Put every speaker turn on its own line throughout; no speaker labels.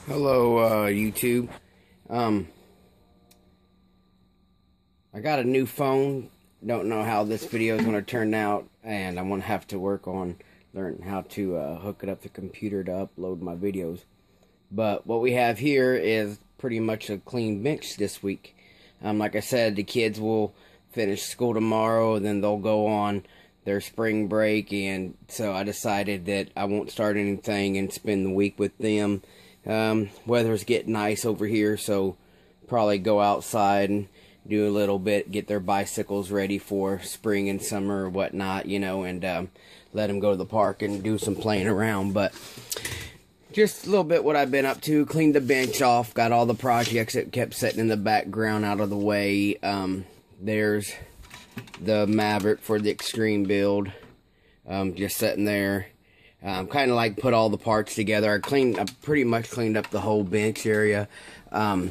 Hello, YouTube. I got a new phone. Don't know how this video is going to turn out, and I'm going to have to work on learning how to hook it up to the computer to upload my videos. But what we have here is pretty much a clean bench this week. Like I said, the kids will finish school tomorrow, and then they'll go on their spring break, and so I decided that I won't start anything and spend the week with them. Weather's getting nice over here, so probably go outside and do a little bit, get their bicycles ready for spring and summer or whatnot, you know, and let them go to the park and do some playing around. But just a little bit what I've been up to. Cleaned the bench off, got all the projects that kept sitting in the background out of the way. There's the Maverick for the extreme build, just sitting there. Kind of like put all the parts together. I pretty much cleaned up the whole bench area. I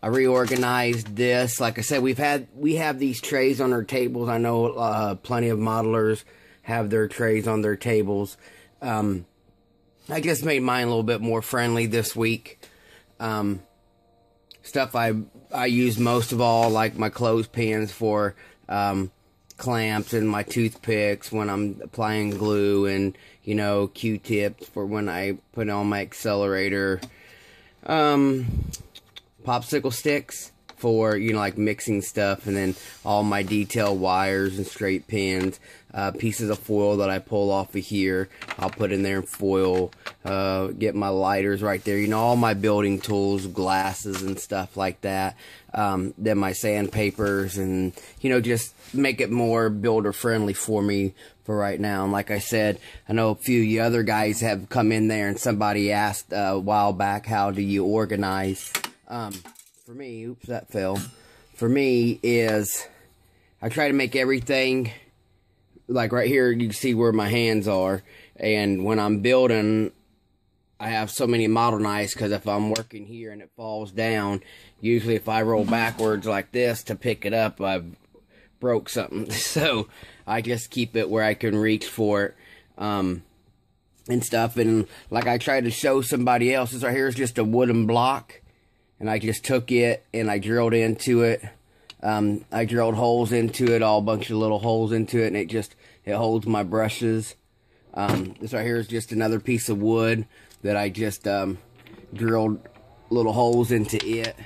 reorganized this. Like I said, we have these trays on our tables. I know plenty of modelers have their trays on their tables. I just made mine a little bit more friendly this week. Stuff I use most of all, like my clothespins for clamps, and my toothpicks when I'm applying glue, and you know, Q-tips for when I put on my accelerator, popsicle sticks for, you know, like mixing stuff, and then all my detail wires and straight pins, pieces of foil that I pull off of here, I'll put in there in foil, get my lighters right there, you know, all my building tools, glasses and stuff like that, then my sandpapers, and, you know, just make it more builder friendly for me for right now. And like I said, I know a few of you other guys have come in there, and somebody asked a while back, how do you organize? For me, oops, that fell. For me is, I try to make everything, like right here, you can see where my hands are. And when I'm building, I have so many model knives, because if I'm working here and it falls down, usually if I roll backwards like this to pick it up, I've broke something. So I just keep it where I can reach for it, and stuff. And like I tried to show somebody else, this right here is just a wooden block. And I just took it and I drilled into it. I drilled holes into it, all a bunch of little holes into it, and it holds my brushes. This right here is just another piece of wood that I just drilled little holes into it.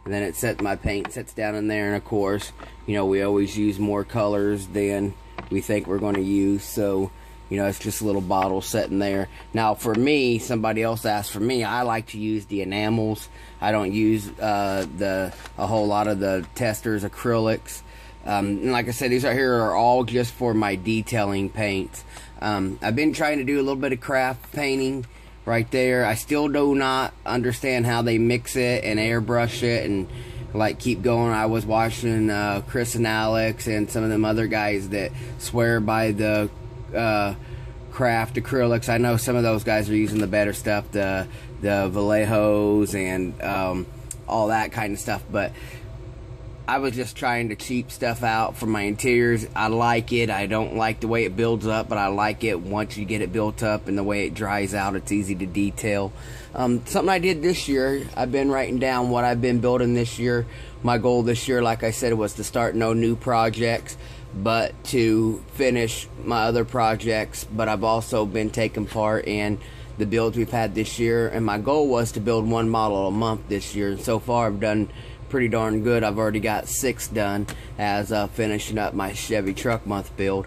And then my paint sits down in there, and of course, you know, we always use more colors than we think we're going to use, so you know, it's just a little bottle sitting there. Now, for me, somebody else asked for me, I like to use the enamels. I don't use a whole lot of the testers, acrylics. And like I said, these right here are all just for my detailing paints. I've been trying to do a little bit of craft painting right there. I still do not understand how they mix it and airbrush it and like keep going. I was watching Chris and Alex and some of them other guys that swear by the craft acrylics. I know some of those guys are using the better stuff, the Vallejos and all that kind of stuff, but I was just trying to cheap stuff out for my interiors. I like it. I don't like the way it builds up, but I like it once you get it built up, and the way it dries out, it's easy to detail. Something I did this year, I've been writing down what I've been building this year. My goal this year, like I said, was to start no new projects, but to finish my other projects. But I've also been taking part in the builds we've had this year, and my goal was to build one model a month this year, and so far I've done pretty darn good. I've already got 6 done as finishing up my Chevy truck month build.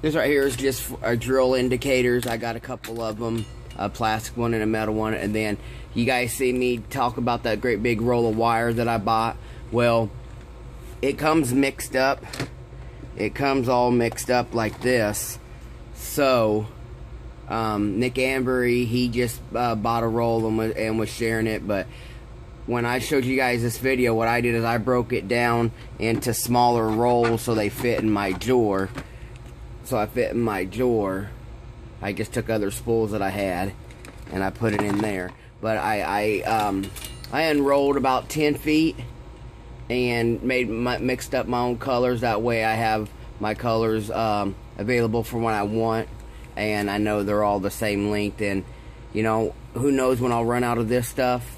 This right here is just drill indicators. I got a couple of them, a plastic one and a metal one, and then you guys see me talk about that great big roll of wire that I bought. Well, it comes mixed up. It comes all mixed up like this. So Nick Ambery, he just bought a roll and was sharing it, but when I showed you guys this video, what I did is I broke it down into smaller rolls so they fit in my drawer. So I fit in my drawer. I just took other spools that I had and I put it in there. But I unrolled about 10 feet and mixed up my own colors. That way I have my colors available for when I want. and I know they're all the same length, and you know, who knows when I'll run out of this stuff.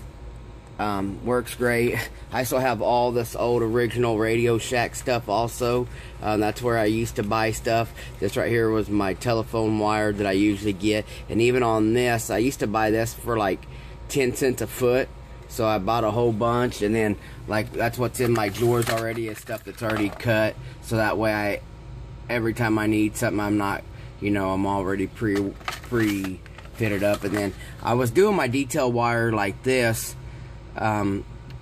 Works great. I still have all this old original Radio Shack stuff also. That's where I used to buy stuff. This right here was my telephone wire that I usually get, and even on this, I used to buy this for like 10 cents a foot. So I bought a whole bunch, and then like that's what's in my drawers already, is stuff that's already cut, so that way every time I need something, I'm not, you know, I'm already pre fitted up. And then I was doing my detail wire like this,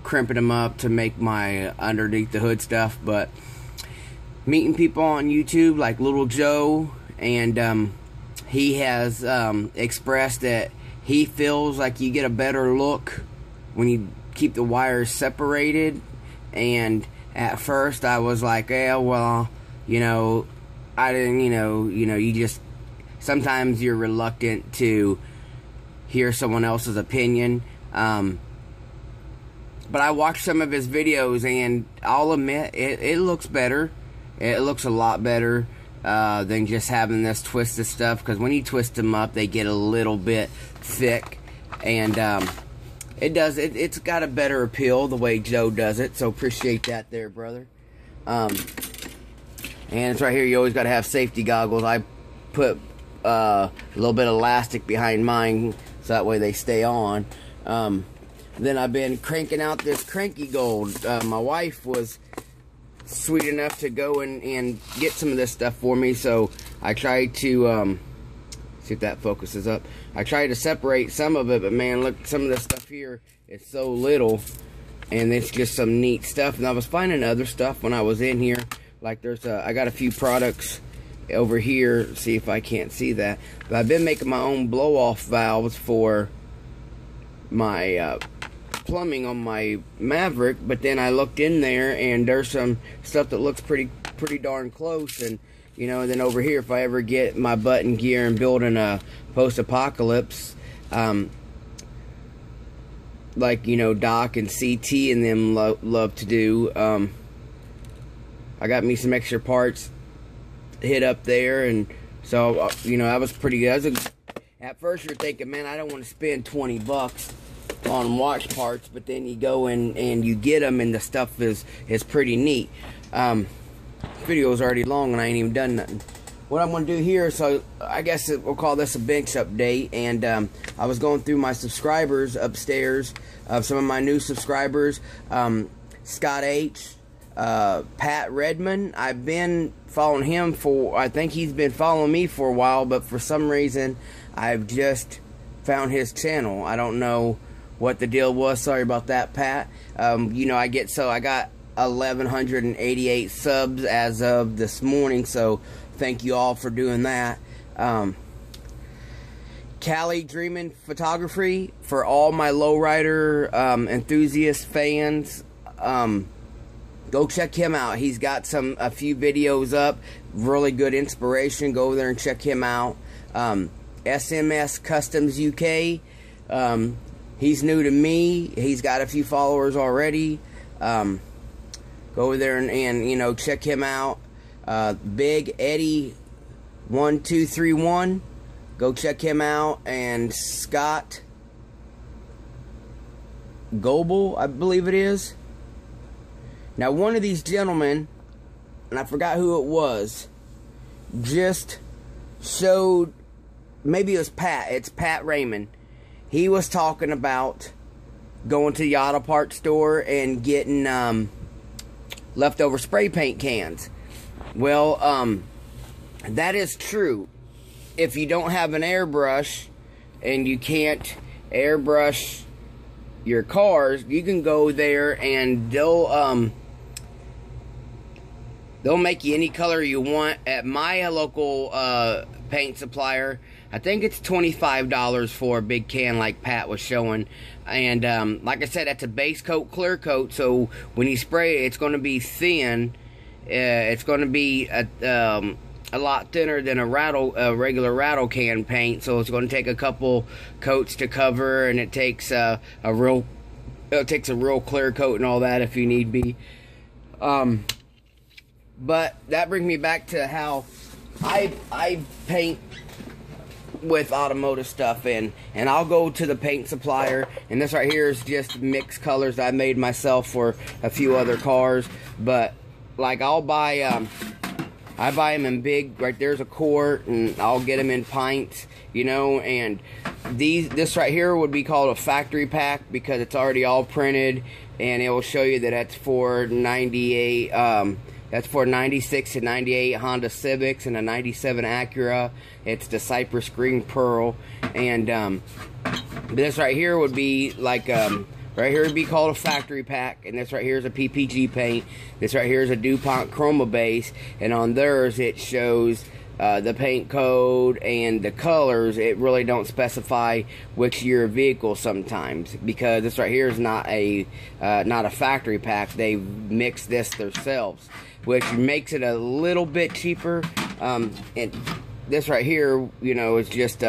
crimping them up to make my underneath the hood stuff, but meeting people on YouTube like Little Joe, and he has expressed that he feels like you get a better look when you keep the wires separated. And at first I was like, yeah, well, you know, I didn't, you know, you just, sometimes you're reluctant to hear someone else's opinion. But I watched some of his videos, and I'll admit, it looks better. It looks a lot better than just having this twisted stuff, because when you twist them up, they get a little bit thick, and it's got a better appeal the way Joe does it, so appreciate that there, brother. And it's right here, you always got to have safety goggles. I put a little bit of elastic behind mine, so that way they stay on. Then I've been cranking out this Cranky Gold. My wife was sweet enough to go and get some of this stuff for me, so I tried to, see if that focuses up. I tried to separate some of it, but man, look, some of this stuff here is so little, and it's just some neat stuff. And I was finding other stuff when I was in here, like there's I got a few products over here, see if I can't see that, but I've been making my own blow-off valves for my plumbing on my Maverick. But then I looked in there, and there's some stuff that looks pretty darn close. And you know, then over here, if I ever get my butt in gear and building a post-apocalypse, like, you know, Doc and CT and them love to do, I got me some extra parts hit up there, and so, you know, that was pretty good. At first you're thinking, man, I don't want to spend 20 bucks on watch parts, but then you go and you get them, and the stuff is pretty neat. Video is already long, and I ain't even done nothing. What I'm going to do here, so I guess we'll call this a bench update, and I was going through my subscribers upstairs, some of my new subscribers, Scott H., Pat Redmond. I've been following him for, I think he's been following me for a while, but for some reason I've just found his channel. I don't know what the deal was. Sorry about that, Pat. You know, I got 1,188 subs as of this morning, so thank you all for doing that. Cali Dreamin' Photography, for all my lowrider enthusiast fans, go check him out. He's got a few videos up, really good inspiration. Go over there and check him out. SMS Customs UK, he's new to me. He's got a few followers already. Go over there and you know, check him out. Big Eddie 1231, go check him out. And Scott Goebel, I believe it is. Now, one of these gentlemen, and I forgot who it was, just showed, maybe it was Pat. It's Pat Raymond. He was talking about going to the auto parts store and getting leftover spray paint cans. Well, that is true. If you don't have an airbrush and you can't airbrush your cars, you can go there and they'll make you any color you want. At my local paint supplier, I think it's $25 for a big can like Pat was showing. And like I said, that's a base coat, clear coat, so when you spray it, it's going to be thin. It's going to be a lot thinner than a regular rattle can paint, so it's going to take a couple coats to cover, and it takes a real clear coat and all that if you need be. But that brings me back to how I paint with automotive stuff in, and I'll go to the paint supplier, and this right here is just mixed colors that I made myself for a few other cars. But like I buy them in big, right there's a quart, and I'll get them in pints, you know. And this right here would be called a factory pack because it's already all printed, and it will show you that that's for 98 that's for 96 and 98 Honda Civics and a 97 Acura. It's the Cypress Green Pearl. And this right here would be like, right here would be called a factory pack. And this right here is a PPG paint. This right here is a DuPont Chroma base. And on theirs it shows the paint code and the colors. It really don't specify which year vehicle sometimes, because this right here is not a factory pack. They mix this themselves, which makes it a little bit cheaper. And this right here, you know, is just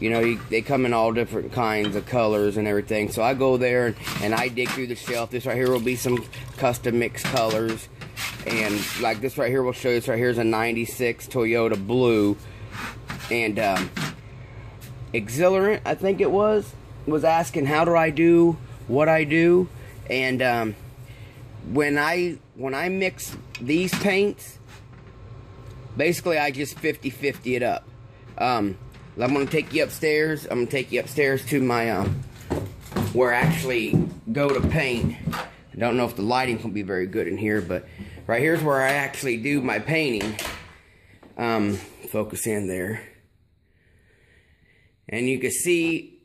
you know, they come in all different kinds of colors and everything. So I go there and I dig through the shelf. This right here will be some custom mixed colors. And like this right here will show you, this right here is a 96 Toyota Blue. And Exhilarant, I think it was asking how do I do what I do. And when I mix these paints, basically I just 50-50 it up. I'm going to take you upstairs. I'm going to take you upstairs to my where I actually go to paint. I don't know if the lighting will be very good in here, but right here's where I actually do my painting. Focus in there. And you can see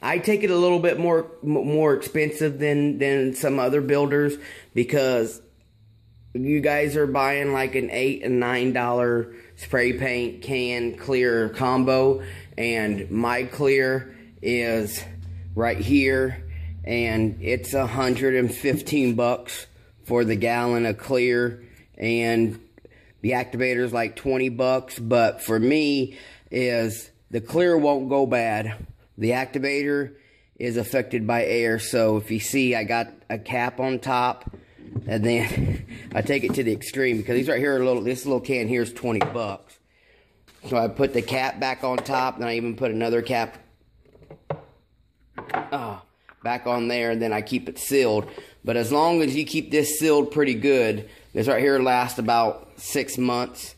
I take it a little bit more expensive than some other builders, because you guys are buying like an $8 and $9 spray paint can clear combo, and my clear is right here, and it's $115 for the gallon of clear, and the activator is like $20. But for me, is the clear won't go bad. The activator is affected by air, so if you see, I got a cap on top, and then I take it to the extreme, because these right here are this little can here is $20. So I put the cap back on top, and I even put another cap back on there, and then I keep it sealed. But as long as you keep this sealed pretty good, this right here lasts about 6 months.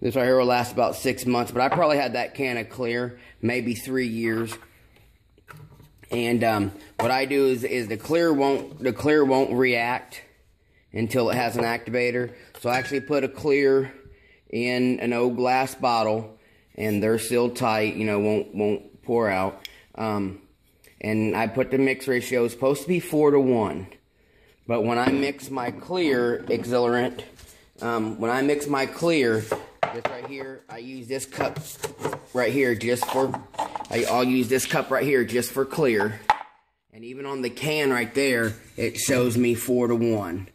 This right here will last about 6 months, but I probably had that can of clear maybe 3 years. And what I do is the clear won't react until it has an activator. So I actually put a clear in an old glass bottle, and they're sealed tight, you know, won't pour out. And I put the mix ratio, it's supposed to be 4-to-1. But when I mix my clear Exhilarant, when I mix my clear, this right here, I use this cup right here just for, I'll use this cup right here just for clear. And even on the can right there, it shows me 4-to-1.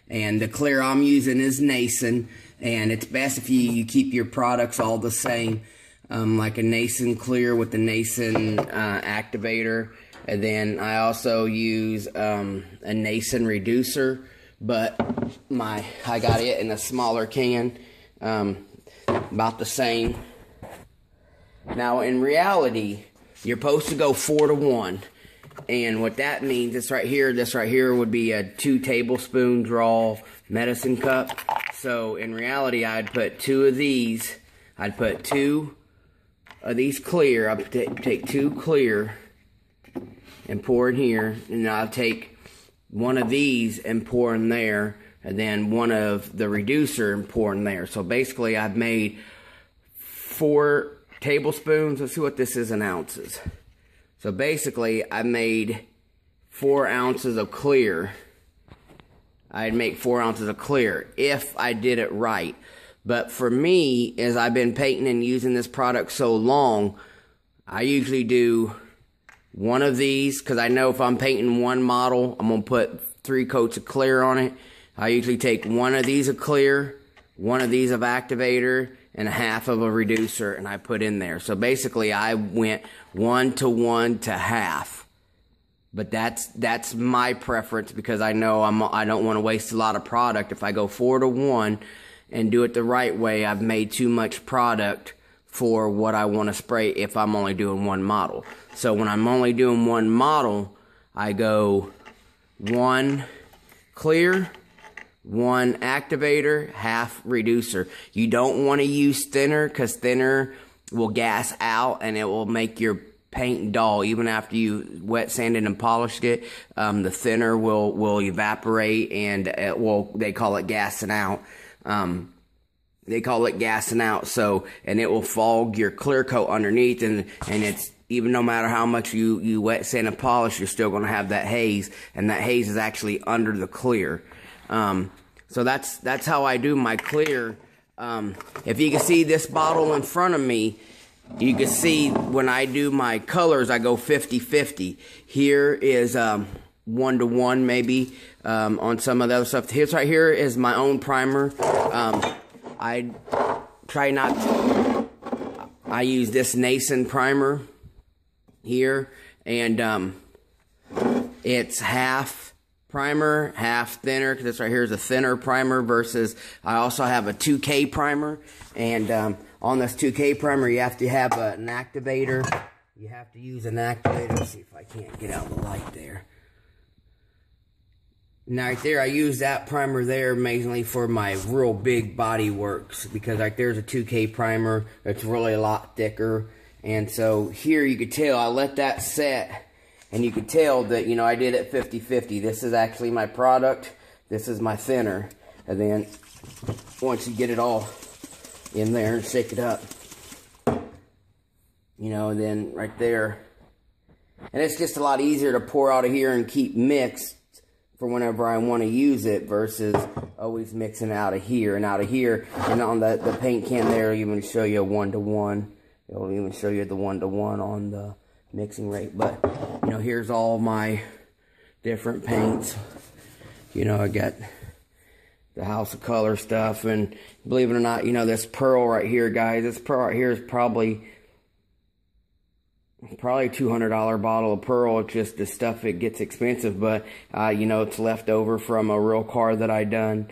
And the clear I'm using is Nason, and it's best if you keep your products all the same, like a Nason clear with the Nason activator. And then I also use a Nason reducer, but I got it in a smaller can, about the same. Now in reality, you're supposed to go 4-to-1. And what that means, this right here would be a 2 tablespoon draw medicine cup. So in reality, I'd put 2 of these. I'd put 2 of these clear. I'll take 2 clear and pour in here. And I'll take 1 of these and pour in there. And then 1 of the reducer and pour in there. So basically, I've made 4 tablespoons. Let's see what this is in ounces. So basically, I made 4 ounces of clear. I'd make 4 ounces of clear if I did it right. But for me, as I've been painting and using this product so long, I usually do 1 of these, because I know if I'm painting 1 model, I'm going to put 3 coats of clear on it. I usually take 1 of these of clear, 1 of these of activator, and 1/2 of a reducer, and I put in there. So basically, I went 1-to-1 to 1/2. But that's my preference, because I know I don't want to waste a lot of product. If I go 4-to-1 and do it the right way, I've made too much product for what I want to spray if I'm only doing one model. So when I'm only doing one model, I go 1 clear, 1 activator, half reducer. You don't want to use thinner because thinner will gas out and it will make your paint dull. Even after you wet sanded and polished it, the thinner will evaporate and it will, they call it gassing out. They call it gassing out. So, and it will fog your clear coat underneath, and it's, even no matter how much you wet sand and polish, you're still going to have that haze, and that haze is actually under the clear. So that's how I do my clear. If you can see this bottle in front of me, you can see when I do my colors, I go 50-50. Here is 1-to-1 maybe on some of the other stuff. Here's right here is my own primer. I try not to. I use this Nason primer here, and it's half primer, half thinner, because this right here is a thinner primer versus I also have a 2K primer, and on this 2K primer you have to have an activator. You have to use an activator. Let's see if I can't get out the light there. Now right there, I use that primer there mainly for my real big body works, because like there's a 2K primer that's really a lot thicker. And so here you could tell I let that set, and you could tell that, you know, I did it 50-50. This is actually my product, this is my thinner. And then once you get it all in there and shake it up, you know, and then right there, and it's just a lot easier to pour out of here and keep mixed for whenever I want to use it versus always mixing out of here and out of here. And on the paint can there, it'll even show you a 1-to-1. It'll even show you the 1-to-1 on the mixing rate. But, you know, here's all my different paints. You know, I got the House of Color stuff, and believe it or not, you know, this pearl right here, guys, this pearl right here is probably a $200 bottle of pearl. It's just the stuff, it gets expensive, but you know, it's left over from a real car that I done.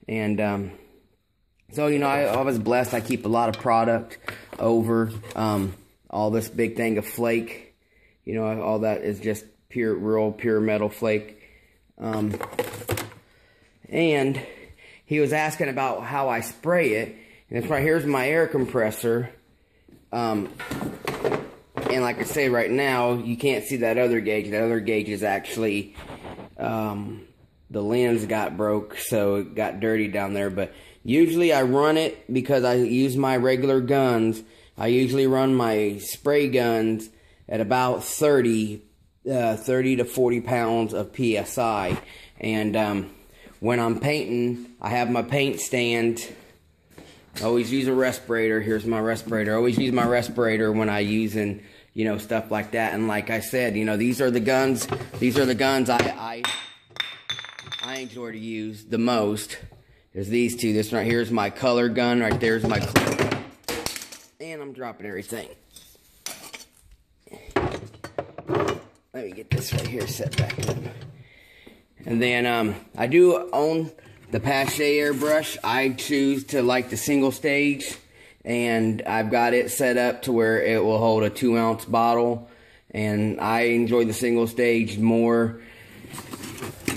And so, you know, I was blessed. I keep a lot of product over. All this big thing of flake, you know, all that is just real pure metal flake. And he was asking about how I spray it, and it's right here's my air compressor. And like I say, right now, you can't see that other gauge. That other gauge is actually, the lens got broke, so it got dirty down there. But usually I run it, because I use my regular guns. I usually run my spray guns at about 30 to 40 pounds of PSI. And when I'm painting, I have my paint stand. I always use a respirator. Here's my respirator. I always use my respirator when I using, you know, stuff like that. And like I said, you know, these are the guns I enjoy to use the most, is these two. This right here is my color gun. Right there's my clear. And I'm dropping everything. Let me get this right here set back up. And then I do own the Pache airbrush. I choose to like the single stage, and I've got it set up to where it will hold a 2-ounce bottle, and I enjoy the single stage more.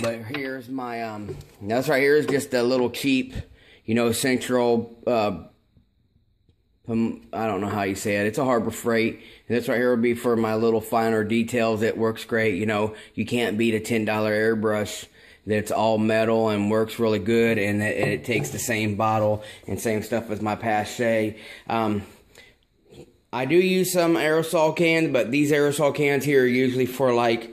But here's my this right here is just a little cheap, you know, Central I don't know how you say it. It's a Harbor Freight. And this right here would be for my little finer details. It works great. You know, you can't beat a $10 airbrush that's all metal and works really good, and it takes the same bottle and same stuff as my Pache. I do use some aerosol cans, but these aerosol cans here are usually for like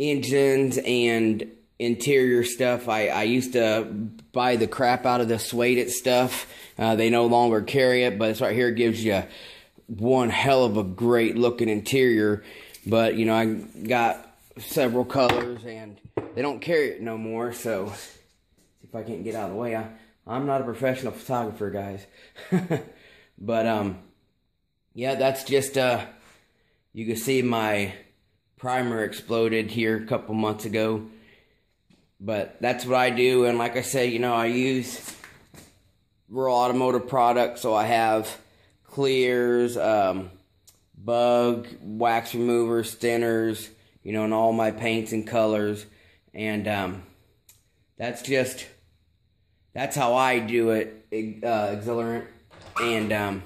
engines and interior stuff. I used to buy the crap out of the suede stuff. They no longer carry it, but this right here gives you one hell of a great looking interior. But you know, I got several colors and they don't carry it no more. So see if I can't get out of the way. I'm not a professional photographer, guys. But yeah, that's just you can see my primer exploded here a couple months ago. But that's what I do, and like I say, you know, I use real automotive products, so I have clears, bug, wax removers, thinners, you know, and all my paints and colors. And that's how I do it, Exhilarant. And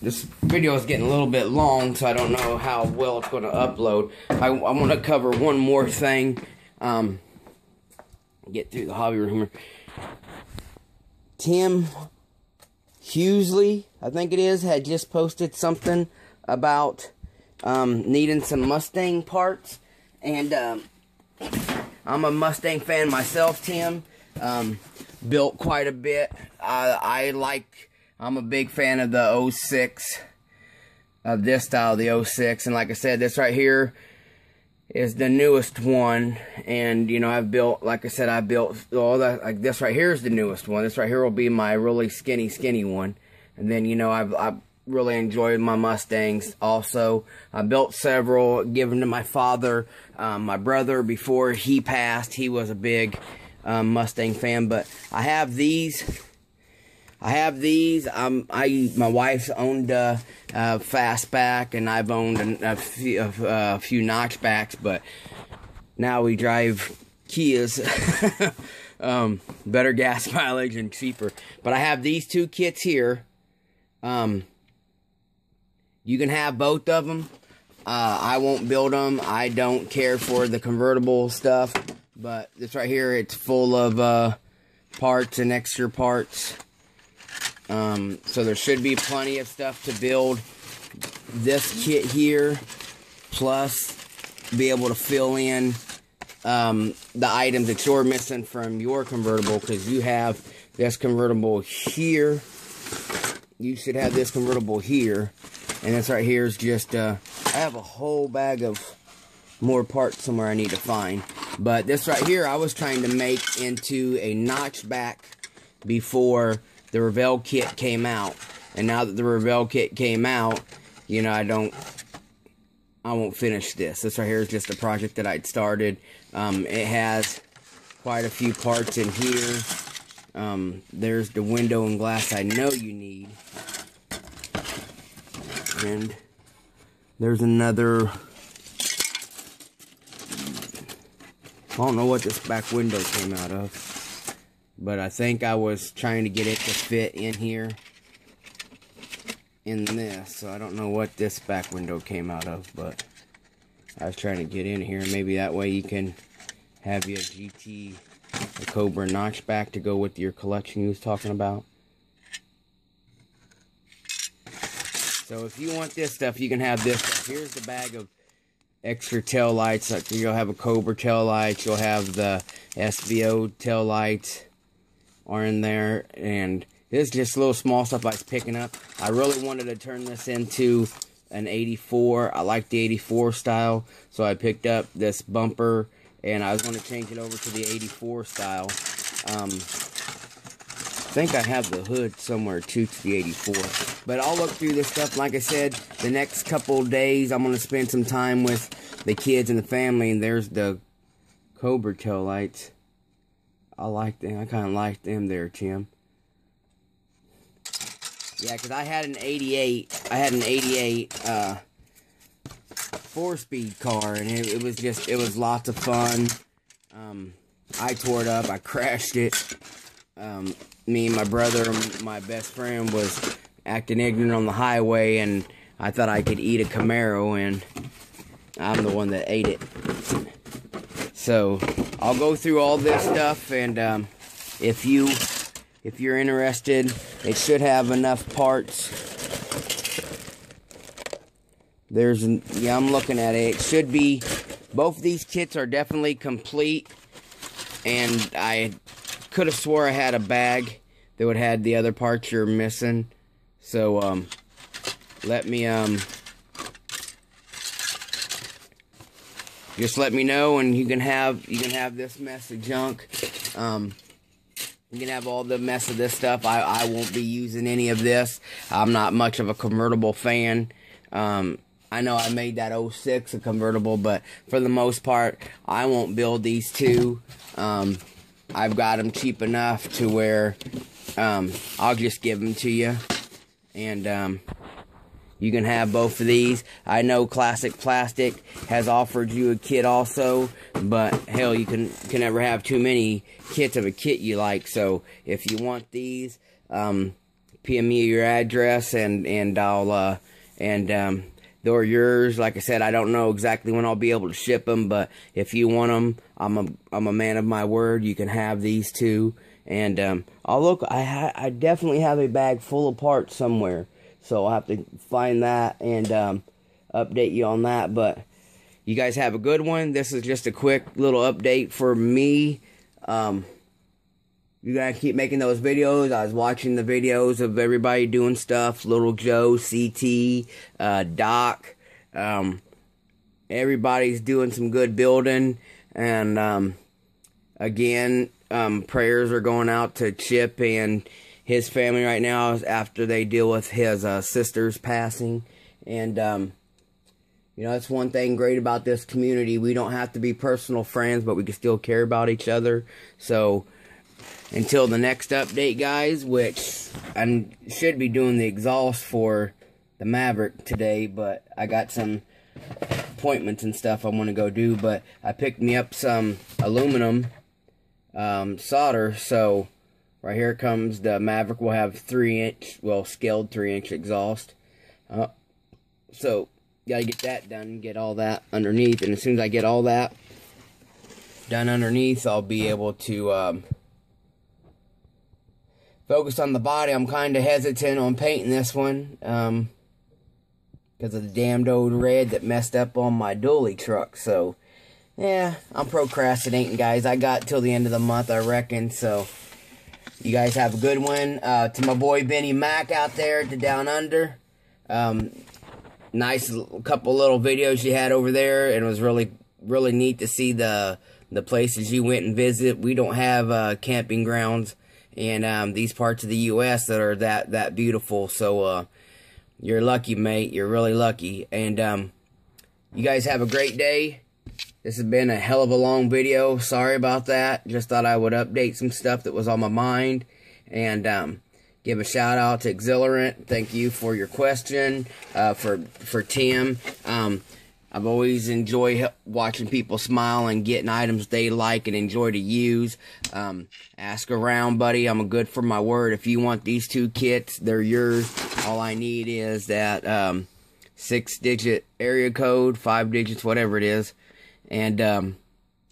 this video is getting a little bit long, so I don't know how well it's going to upload. I want to cover one more thing. Get through the hobby room here. Tim Hughesley, I think it is, had just posted something about needing some Mustang parts. And I'm a Mustang fan myself, Tim. Built quite a bit. I'm a big fan of the 06, of this style, the 06. And like I said, this right here is the newest one. And, you know, I've built, like I said, I built all that. Like this right here is the newest one. This right here will be my really skinny one. And then, you know, I've really enjoyed my Mustangs also. I built several, given to my father. My brother, before he passed, he was a big Mustang fan. But I have these. My wife's owned a Fastback, and I've owned a few Notchbacks, but now we drive Kias. Better gas mileage and cheaper. But I have these two kits here. You can have both of them. I won't build them. I don't care for the convertible stuff. But this right here, it's full of parts and extra parts. So there should be plenty of stuff to build this kit here, plus be able to fill in the items that you're missing from your convertible, because you have this convertible here. You should have this convertible here, and this right here is just I have a whole bag of more parts somewhere I need to find. But this right here I was trying to make into a notchback before the Revell kit came out. And now that the Revell kit came out, you know, I won't finish this. This right here is just a project that I'd started. It has quite a few parts in here. There's the window and glass I know you need. And there's another, I don't know what this back window came out of. But I think I was trying to get it to fit in here, in this. So I don't know what this back window came out of, but I was trying to get in here. Maybe that way you can have your GT, a Cobra notchback to go with your collection you was talking about. So if you want this stuff, you can have this stuff. Here's the bag of extra tail lights. Like you'll have a Cobra tail light. You'll have the SVO tail lights are in there, and this is just little small stuff I was picking up. I really wanted to turn this into an 84. I like the 84 style, so I picked up this bumper, and I was going to change it over to the 84 style. I think I have the hood somewhere too to the 84, but I'll look through this stuff. Like I said, the next couple days I'm going to spend some time with the kids and the family, and there's the Cobra tail lights. I like them. I kind of like them there, Tim. Yeah, because I had an 88. I had an 88 4-speed car, and it was lots of fun. I tore it up. I crashed it. Me and my brother, my best friend, was acting ignorant on the highway, and I thought I could eat a Camaro, and I'm the one that ate it. So I'll go through all this stuff, and if you're interested, it should have enough parts. Yeah, I'm looking at it. It should be, both of these kits are definitely complete, and I could have swore I had a bag that would have the other parts you're missing. So let me just let me know, and you can have this mess of junk. You can have all the mess of this stuff. I won't be using any of this. I'm not much of a convertible fan. I know I made that 06 a convertible, but for the most part, I won't build these two. I've got them cheap enough to where I'll just give them to you. and you can have both of these. I know Classic Plastic has offered you a kit also, but hell, you can never have too many kits of a kit you like. So if you want these, PM me your address, and I'll they're yours. Like I said, I don't know exactly when I'll be able to ship them, but if you want them, I'm a man of my word. You can have these too. And I'll look. I definitely have a bag full of parts somewhere. So I'll have to find that and update you on that. But you guys have a good one. This is just a quick little update for me. You gotta keep making those videos. I was watching the videos of everybody doing stuff. Little Joe, CT, Doc. Everybody's doing some good building. And again, prayers are going out to Chip and his family right now after they deal with his sister's passing. And you know, that's one thing great about this community. We don't have to be personal friends, but we can still care about each other. So until the next update, guys, which I should be doing the exhaust for the Maverick today, but I got some appointments and stuff I want to go do. But I picked me up some aluminum solder. So right here comes the Maverick. Will have 3-inch, well, scaled 3-inch exhaust. So gotta get that done, get all that underneath, and as soon as I get all that done underneath, I'll be able to focus on the body. I'm kind of hesitant on painting this one because of the damned old red that messed up on my dually truck. So yeah, I'm procrastinating, guys. I got till the end of the month, I reckon. So you guys have a good one. To my boy Benny Mac out there at the Down Under, nice couple little videos you had over there, and it was really neat to see the places you went and visit. We don't have camping grounds in these parts of the U.S. that are that beautiful. So you're lucky, mate. You're really lucky. And you guys have a great day. This has been a hell of a long video. Sorry about that. Just thought I would update some stuff that was on my mind. And give a shout out to Exhilarant. Thank you for your question. For Tim. I've always enjoyed watching people smile and getting items they like and enjoy to use. Ask around, buddy. I'm good for my word. If you want these 2 kits, they're yours. All I need is that 6-digit area code, 5 digits, whatever it is. And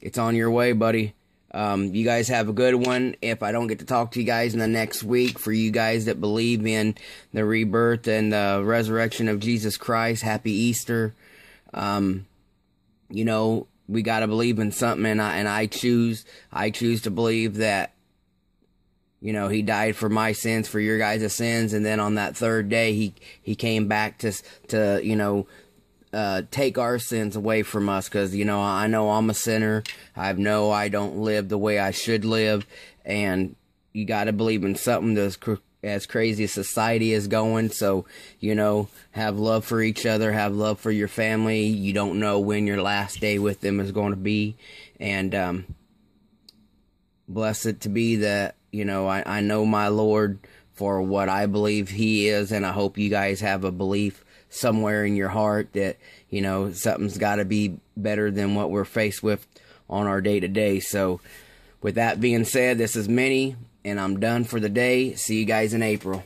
it's on your way, buddy. You guys have a good one. If I don't get to talk to you guys in the next week, for you guys that believe in the rebirth and the resurrection of Jesus Christ, happy Easter. You know, we gotta believe in something, and I choose to believe that, you know, he died for my sins, for your guys' sins, and then on that 3rd day, he came back to you know, take our sins away from us, because, you know I'm a sinner. I know I don't live the way I should live, and you gotta believe in something that's as crazy as society is going. So, you know, have love for each other, have love for your family. You don't know when your last day with them is going to be. And blessed to be that, you know, I know my Lord for what I believe he is, and I hope you guys have a belief somewhere in your heart that, you know, something's got to be better than what we're faced with on our day-to-day. So with that being said, this is Minnie, and I'm done for the day. See you guys in April.